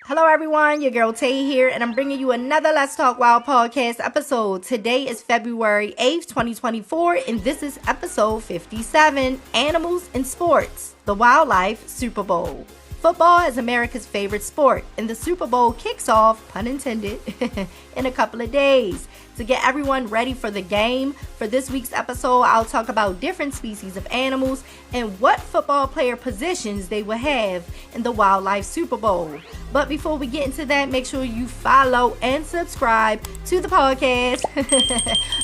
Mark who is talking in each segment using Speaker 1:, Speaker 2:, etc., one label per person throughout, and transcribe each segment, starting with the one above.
Speaker 1: Hello everyone, your girl Tay here, and I'm bringing you another Let's Talk Wild podcast episode. Today is February 8th, 2024, and this is episode 57, Animals in Sports, the Wildlife Super Bowl. Football is America's favorite sport, and the Super Bowl kicks off, pun intended, in a couple of days. To get everyone ready for the game, for this week's episode, I'll talk about different species of animals and what football player positions they will have in the Wildlife Super Bowl. But before we get into that, make sure you follow and subscribe to the podcast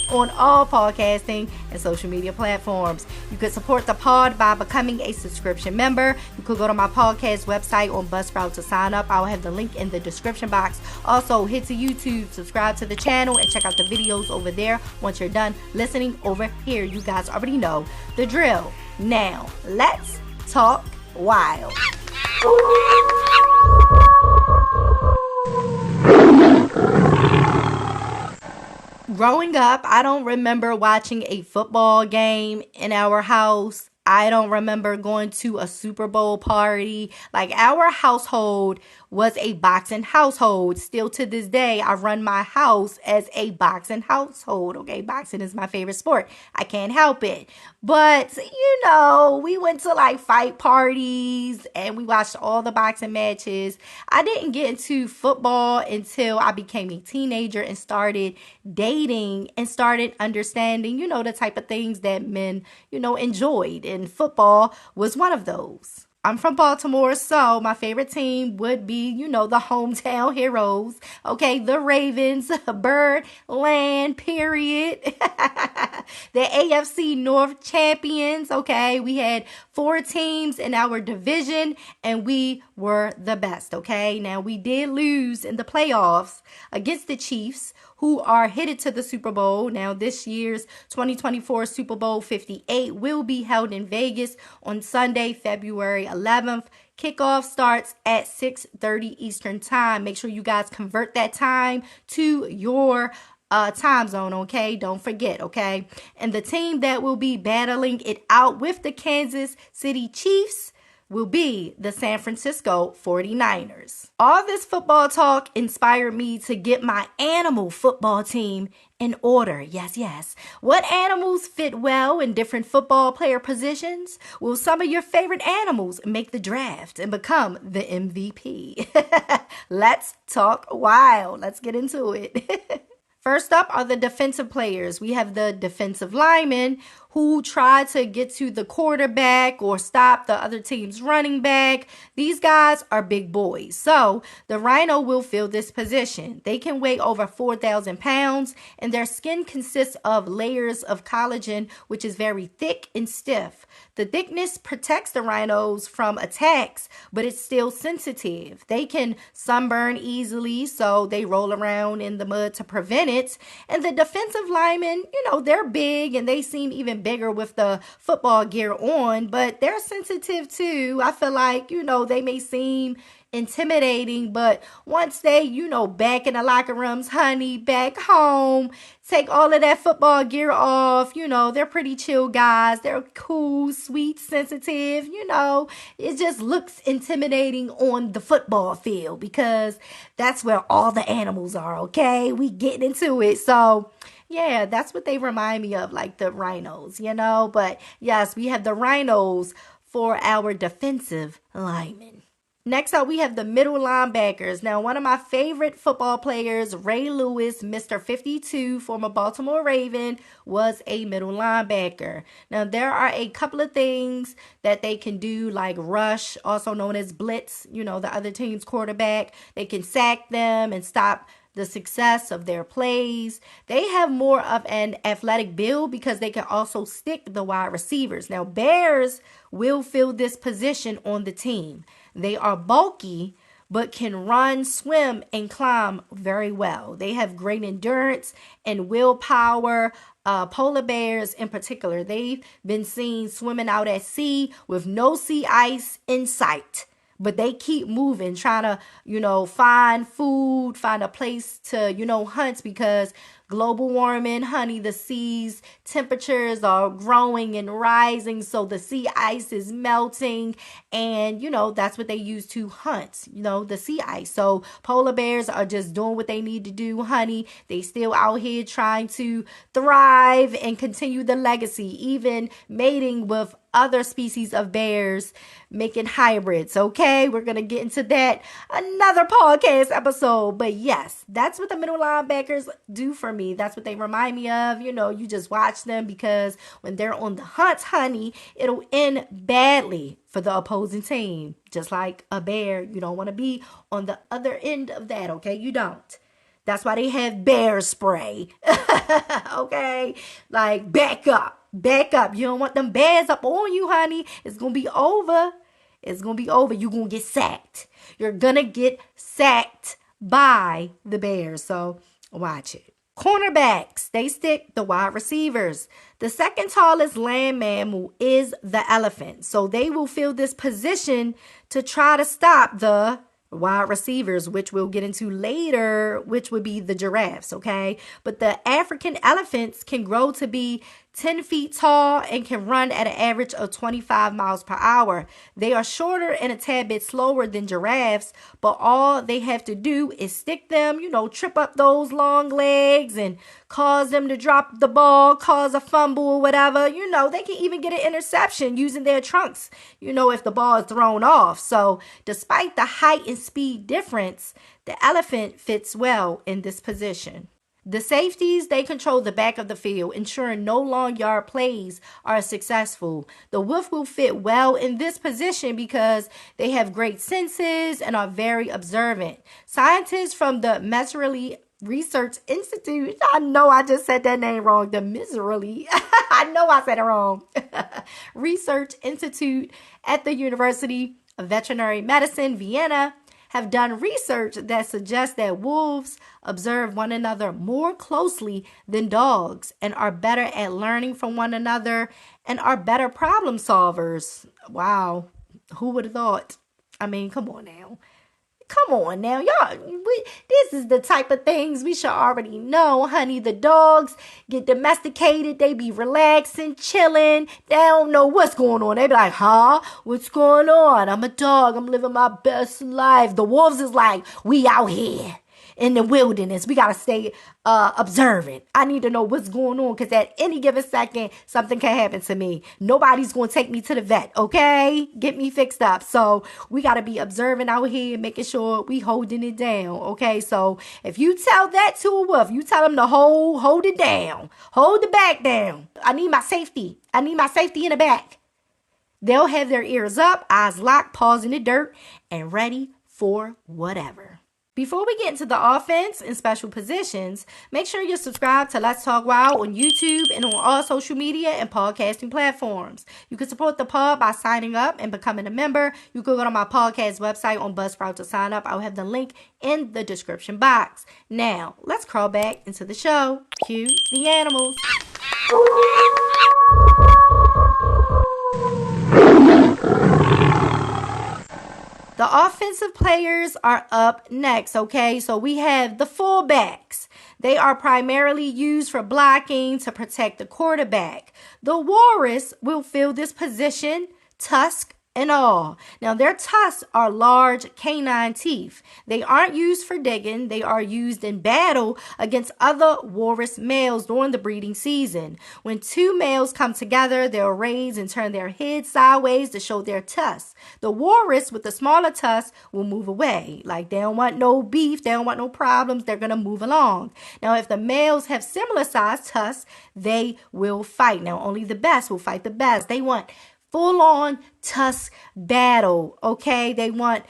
Speaker 1: on all podcasting and social media platforms. You could support the pod by becoming a subscription member. You could go to my podcast website on Buzzsprout to sign up. I'll have the link in the description box. Also, hit to YouTube, subscribe to the channel, and check out the videos over there once you're done listening over here. You guys already know the drill. Now, let's talk wild. Growing up, I don't remember watching a football game in our house. I don't remember going to a Super Bowl party. Like, our household was a boxing household. Still to this day, I run my house as a boxing household. Okay, boxing is my favorite sport. I can't help it. But, we went to like fight parties and we watched all the boxing matches. I didn't get into football until I became a teenager and started dating and started understanding, the type of things that men, enjoyed. And football was one of those. I'm from Baltimore, so my favorite team would be, the hometown heroes. Okay, the Ravens, Birdland, period. The AFC North champions, okay? We had 4 teams in our division, and we were the best, okay? Now, we did lose in the playoffs against the Chiefs, who are headed to the Super Bowl. Now, this year's 2024 Super Bowl 58 will be held in Vegas on Sunday, February 11th. Kickoff starts at 6:30 Eastern Time. Make sure you guys convert that time to your time zone, okay? Don't forget, okay? And the team that will be battling it out with the Kansas City Chiefs will be the San Francisco 49ers. All this football talk inspired me to get my animal football team in order. Yes. What animals fit well in different football player positions? Will some of your favorite animals make the draft and become the MVP? Let's talk wild. Let's get into it. First up are the defensive players. We have the defensive linemen who try to get to the quarterback or stop the other team's running back. These guys are big boys. So the Rhino will fill this position. They can weigh over 4,000 pounds, and their skin consists of layers of collagen, which is very thick and stiff. The thickness protects the rhinos from attacks, but it's still sensitive. They can sunburn easily, so they roll around in the mud to prevent it. And the defensive linemen, they're big and they seem even bigger with the football gear on, but they're sensitive too. I feel like, they may seem intimidating, but once they, back in the locker rooms, honey, back home, take all of that football gear off, they're pretty chill guys. They're cool, sweet, sensitive, it just looks intimidating on the football field because that's where all the animals are, okay? We getting into it. So yeah, that's what they remind me of, like the rhinos, But yes, we have the rhinos for our defensive linemen. Next up, we have the middle linebackers. Now, one of my favorite football players, Ray Lewis, Mr. 52, former Baltimore Raven, was a middle linebacker. Now, there are a couple of things that they can do, like rush, also known as blitz, the other team's quarterback. They can sack them and stop the success of their plays. They have more of an athletic build because they can also stick the wide receivers. Now, Bears will fill this position on the team. They are bulky, but can run, swim, and climb very well. They have great endurance and willpower. Polar bears in particular, they've been seen swimming out at sea with no sea ice in sight. but they keep moving, trying to, find food, find a place to, hunt, because global warming, honey, the seas temperatures are growing and rising, so the sea ice is melting, and that's what they use to hunt, the sea ice. So polar bears are just doing what they need to do, honey. They still out here trying to thrive and continue the legacy, even mating with other species of bears, making hybrids. Okay, we're gonna get into that another podcast episode, but yes, that's what the middle linebackers do for me. That's what they remind me of. You just watch them, because when they're on the hunt, honey, it'll end badly for the opposing team. Just like a bear, you don't want to be on the other end of that. Okay, you don't. That's why they have bear spray. Okay, like back up. You don't want them bears up on you, honey. It's gonna be over. You're gonna get sacked. You're gonna get sacked by the bears. So watch it. Cornerbacks, they stick the wide receivers. The second tallest land mammal is the elephant. So they will fill this position to try to stop the wide receivers, which we'll get into later, which would be the giraffes, okay? But the African elephants can grow to be 10 feet tall and can run at an average of 25 miles per hour. They are shorter and a tad bit slower than giraffes, but all they have to do is stick them, trip up those long legs and cause them to drop the ball, cause a fumble or whatever. They can even get an interception using their trunks, if the ball is thrown off. So despite the height and speed difference, the elephant fits well in this position. The safeties, they control the back of the field, ensuring no long yard plays are successful. The wolf will fit well in this position because they have great senses and are very observant. Scientists from the Misery Research Institute, I know I just said that name wrong, the Misery, I know I said it wrong, Research Institute at the University of Veterinary Medicine, Vienna, have done research that suggests that wolves observe one another more closely than dogs and are better at learning from one another and are better problem solvers. Wow, who would have thought? I mean, come on now. Y'all, this is the type of things we should already know, honey. The dogs get domesticated. They be relaxing, chilling. They don't know what's going on. They be like, huh? What's going on? I'm a dog. I'm living my best life. The wolves is like, we out here in the wilderness. We got to stay observant. I need to know what's going on, because at any given second, something can happen to me. Nobody's going to take me to the vet, okay? Get me fixed up. So we got to be observant out here, making sure we holding it down, okay? So if you tell that to a wolf, you tell them to hold it down. Hold the back down. I need my safety. in the back. They'll have their ears up, eyes locked, paws in the dirt, and ready for whatever. Before we get into the offense and special positions, make sure you're subscribed to Let's Talk Wild on YouTube and on all social media and podcasting platforms. You can support the pod by signing up and becoming a member. You can go to my podcast website on Buzzsprout to sign up. I'll have the link in the description box. Now, let's crawl back into the show. Cue the animals. The offensive players are up next, okay? So we have the fullbacks. They are primarily used for blocking to protect the quarterback. The Walrus will fill this position, tusk and all. Now, their tusks are large canine teeth. They aren't used for digging. They are used in battle against other walrus males during the breeding season. When two males come together, they'll raise and turn their heads sideways to show their tusks. The walrus with the smaller tusks will move away. Like, they don't want no beef. They don't want no problems. They're going to move along. Now, if the males have similar sized tusks, they will fight. Now, only the best will fight the best. They want full-on tusk battle, okay? They want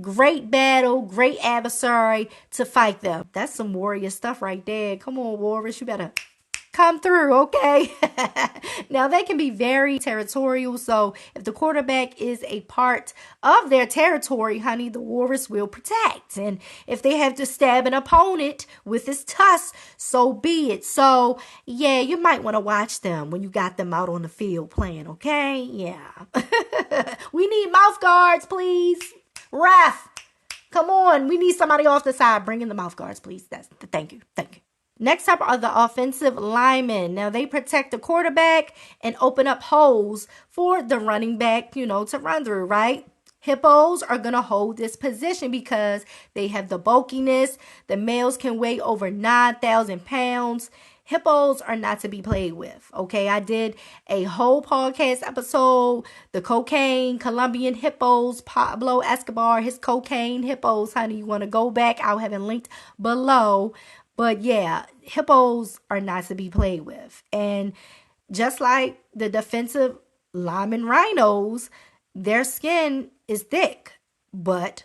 Speaker 1: great battle, great adversary to fight them. That's some warrior stuff right there. Come on, Walrus, you better come through, okay? Now, they can be very territorial, so if the quarterback is a part of their territory, honey, the Walrus will protect. And if they have to stab an opponent with his tusks, so be it. So, yeah, you might want to watch them when you got them out on the field playing, okay? Yeah. We need mouth guards, please. Ref, come on. We need somebody off the side. Bring in the mouth guards, please. Thank you. Thank you. Next up are the offensive linemen. Now, they protect the quarterback and open up holes for the running back, to run through, right? Hippos are going to hold this position because they have the bulkiness. The males can weigh over 9,000 pounds. Hippos are not to be played with, okay? I did a whole podcast episode, the Colombian hippos, Pablo Escobar, his cocaine hippos. Honey, you want to go back? I'll have it linked below. But yeah, hippos are not to be played with. And just like the defensive lineman rhinos, their skin is thick, but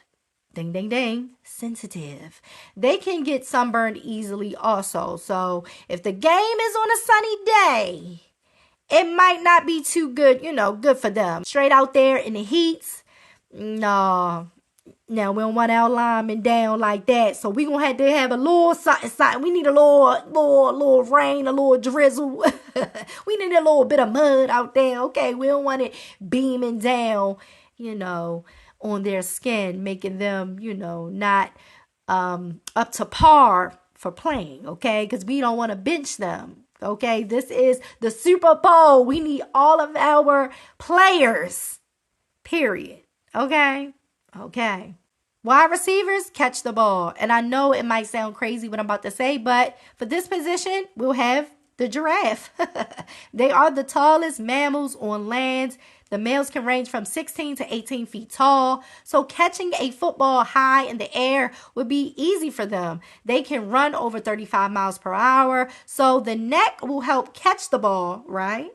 Speaker 1: ding, ding, ding, sensitive. They can get sunburned easily also. So if the game is on a sunny day, it might not be too good, good for them. Straight out there in the heats, no. Now, we don't want our linemen down like that. So we going to have a little something. We need a little rain, a little drizzle. We need a little bit of mud out there. Okay, we don't want it beaming down, on their skin, making them, not up to par for playing, okay? Because we don't want to bench them, okay? This is the Super Bowl. We need all of our players, period, okay? Okay. Wide receivers catch the ball. And I know it might sound crazy what I'm about to say, but for this position, we'll have the giraffe. They are the tallest mammals on land. The males can range from 16 to 18 feet tall. So catching a football high in the air would be easy for them. They can run over 35 miles per hour. So the neck will help catch the ball, right?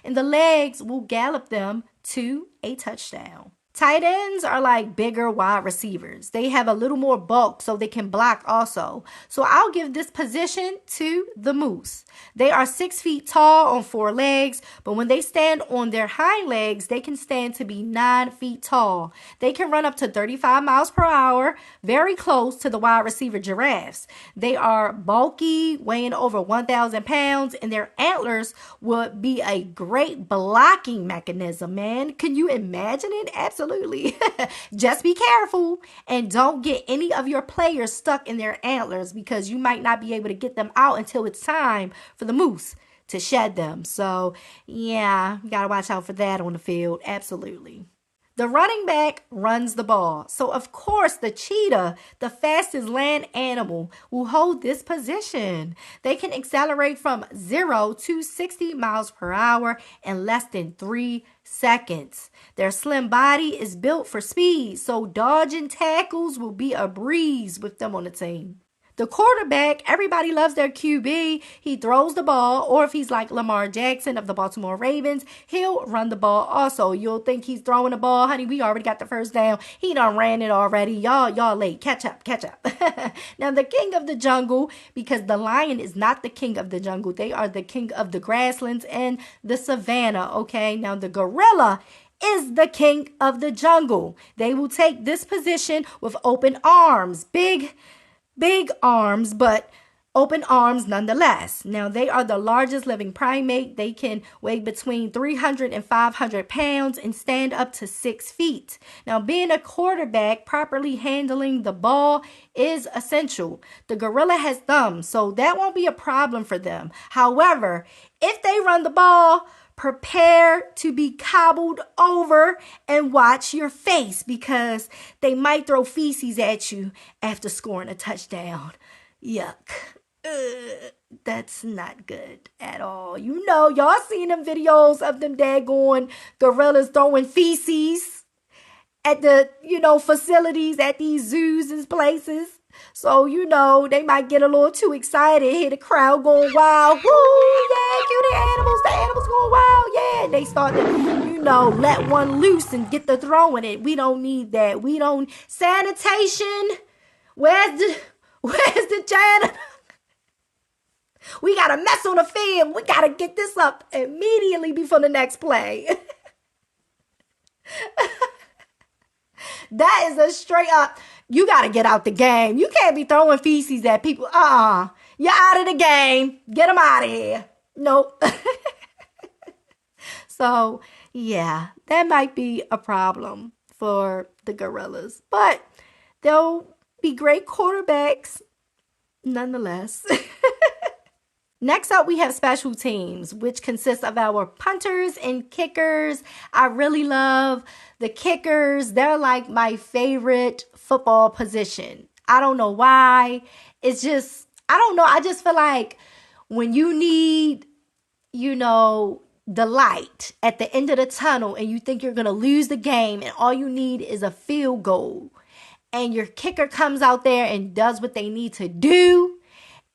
Speaker 1: And the legs will gallop them to a touchdown. Tight ends are like bigger wide receivers. They have a little more bulk so they can block also. So I'll give this position to the moose. They are 6 feet tall on 4 legs, but when they stand on their hind legs, they can stand to be 9 feet tall. They can run up to 35 miles per hour, very close to the wide receiver giraffes. They are bulky, weighing over 1,000 pounds, and their antlers would be a great blocking mechanism, man. Can you imagine it? Absolutely. Just be careful and don't get any of your players stuck in their antlers because you might not be able to get them out until it's time for the moose to shed them. So, yeah, you got to watch out for that on the field. Absolutely. The running back runs the ball. So, of course, the cheetah, the fastest land animal, will hold this position. They can accelerate from 0 to 60 miles per hour in less than 3 seconds. Their slim body is built for speed, so dodging tackles will be a breeze with them on the team. The quarterback, everybody loves their QB. He throws the ball, or if he's like Lamar Jackson of the Baltimore Ravens, he'll run the ball also. You'll think he's throwing the ball. Honey, we already got the first down. He done ran it already. Y'all late. Catch up. Now, the king of the jungle, because the lion is not the king of the jungle. They are the king of the grasslands and the savannah, okay? Now, the gorilla is the king of the jungle. They will take this position with open arms. Big arms, but open arms nonetheless. Now, they are the largest living primate. They can weigh between 300 and 500 pounds and stand up to 6 feet. Now, being a quarterback, properly handling the ball is essential. The gorilla has thumbs, so that won't be a problem for them. However, if they run the ball, prepare to be cobbled over and watch your face because they might throw feces at you after scoring a touchdown. Yuck. That's not good at all. Y'all seen them videos of them daggone gorillas throwing feces at the, facilities at these zoos and places. So, they might get a little too excited, hear the crowd going wild. Woo, yeah, cute the animals going wild, yeah. And they start to, let one loose and get the throwing it. We don't need that. We don't, sanitation, where's the janitor? We got a mess on the field. We got to get this up immediately before the next play. That is a straight up, you got to get out the game. You can't be throwing feces at people. You're out of the game. Get them out of here. Nope. So, yeah, that might be a problem for the Gorillas. But they'll be great quarterbacks nonetheless. Next up, we have special teams, which consists of our punters and kickers. I really love the kickers. They're like my favorite football position. I don't know why. It's just, I don't know. I just feel like when you need, the light at the end of the tunnel and you think you're going to lose the game and all you need is a field goal and your kicker comes out there and does what they need to do,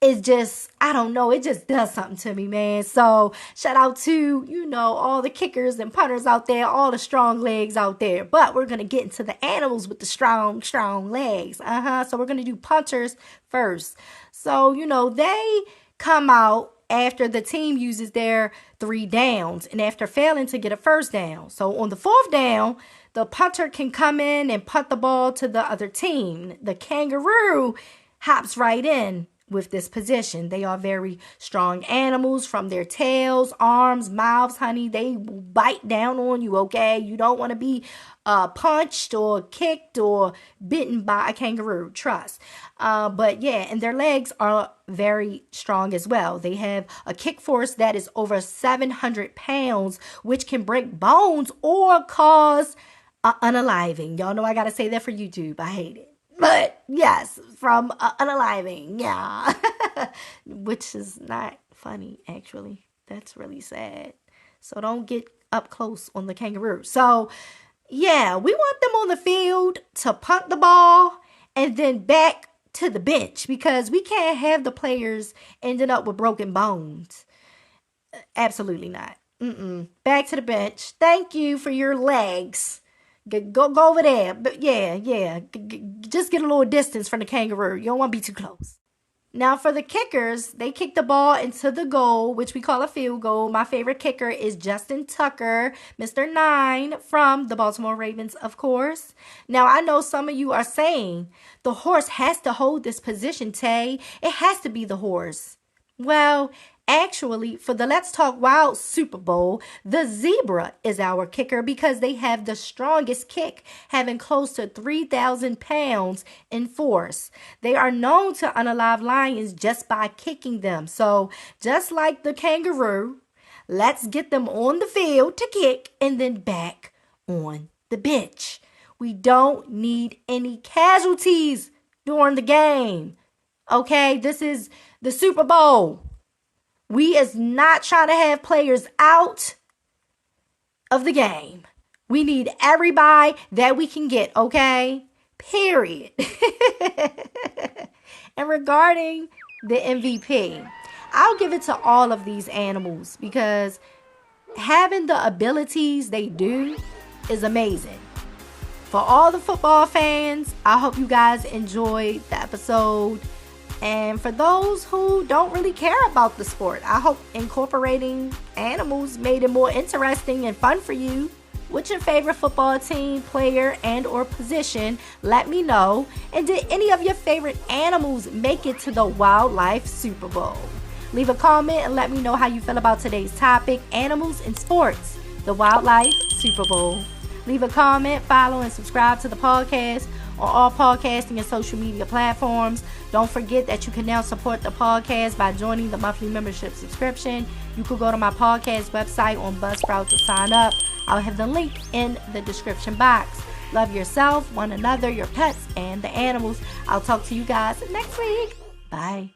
Speaker 1: it's just, I don't know, it just does something to me, man. So shout out to, all the kickers and punters out there, all the strong legs out there. But we're going to get into the animals with the strong legs. So we're going to do punters first. So, they come out after the team uses their 3 downs and after failing to get a first down. So on the 4th down, the punter can come in and punt the ball to the other team. The kangaroo hops right in with this position. They are very strong animals from their tails, arms, mouths, honey. They will bite down on you, okay? You don't want to be punched or kicked or bitten by a kangaroo, trust. But yeah, and their legs are very strong as well. They have a kick force that is over 700 pounds, which can break bones or cause unaliving. Y'all know I got to say that for YouTube. I hate it. But yes, from unaliving, yeah. Which is not funny, actually. That's really sad. So don't get up close on the kangaroo. So, yeah, we want them on the field to punt the ball and then back to the bench because we can't have the players ending up with broken bones. Absolutely not. Back to the bench. Thank you for your legs. Go over there. But yeah. Just get a little distance from the kangaroo. You don't want to be too close. Now for the kickers, they kick the ball into the goal, which we call a field goal. My favorite kicker is Justin Tucker, Mr. 9 from the Baltimore Ravens, of course. Now I know some of you are saying, the horse has to hold this position, Tay. It has to be the horse. Well, actually, for the Let's Talk Wild Super Bowl, the zebra is our kicker because they have the strongest kick, having close to 3,000 pounds in force. They are known to unalive lions just by kicking them. So just like the kangaroo, let's get them on the field to kick and then back on the bench. We don't need any casualties during the game. Okay, this is the Super Bowl. We is not trying to have players out of the game. We need everybody that we can get, okay? Period. And regarding the MVP, I'll give it to all of these animals because having the abilities they do is amazing. For all the football fans, I hope you guys enjoyed the episode. And for those who don't really care about the sport, I hope incorporating animals made it more interesting and fun for you. What's your favorite football team, player, and or position? Let me know. And did any of your favorite animals make it to the Wildlife Super Bowl? Leave a comment and let me know how you feel about today's topic, animals in sports, the Wildlife Super Bowl. Leave a comment, follow, and subscribe to the podcast on all podcasting and social media platforms. Don't forget that you can now support the podcast by joining the monthly membership subscription. You could go to my podcast website on Buzzsprout to sign up. I'll have the link in the description box. Love yourself, one another, your pets, and the animals. I'll talk to you guys next week. Bye.